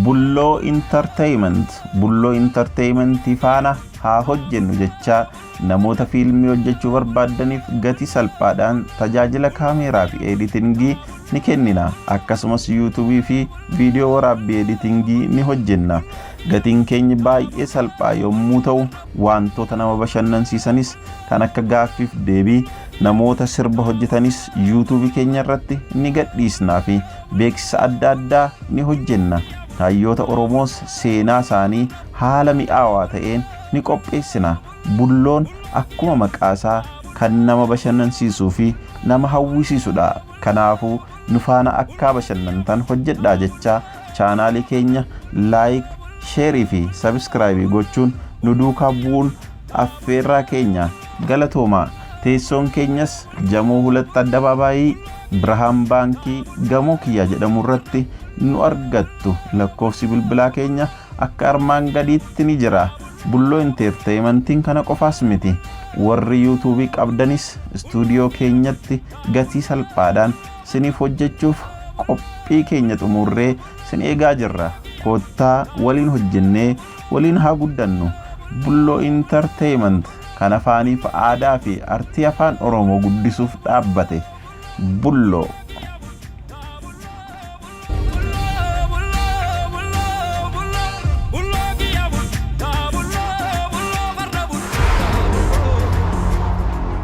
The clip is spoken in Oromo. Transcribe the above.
Bulloo Entertainment faana haa hojjennu jechaa namoota fiilmii hojjechuu barbaadaniif gatii salphaadhaan tajaajila kaameeraa fi editingii ni kennina. Akkasumas YouTube fi viidiyoo waraabbii editingii ni hojjenna. Gatiin keenya baay'ee salphaa yommuu ta'u wantoota nama bashannansiisanis kan akka gaaffiif deebii namoota sirba hojjetanis YouTube keenya irratti ni gadhiisnaa fi beeksisa adda addaa ni hojjenna. Hayyoota Oromoos seenaa isaanii haala mi'aawaa ta'een ni qopheessina. Bulloon akkuma maqaasaa kan nama bashannansiisuu fi nama hawwisiisudha. Kanaafuu nu faana akka bashannantan hojjedhaa jechaa chaanaalii keenya like, share fi subscribe gochuun nu duukaa bu'uun affeerraa keenya. Galatoomaa. Teessoon keenyas Jamoo 2 Addabaabaayii Birhaan Baankii Gamoo Kiyyaa jedhamu irratti nu argattu. Lakkoofsi bilbilaa keenya akka armaan gadiitti ni jira. Bulloo Entertainmentiin kana qofaas miti. Warri YouTube qabdanis stuudiyoo keenyatti gatii salphaadhaan siniif hojjechuuf qophii keenya xumurree sin eegaa jirra. Koottaa waliin hojjennee waliin haa guddannu. Bulloo Entertainment kan afaaniif aadaa fi artii afaan Oromoo guddisuuf dhaabbate. Bulloo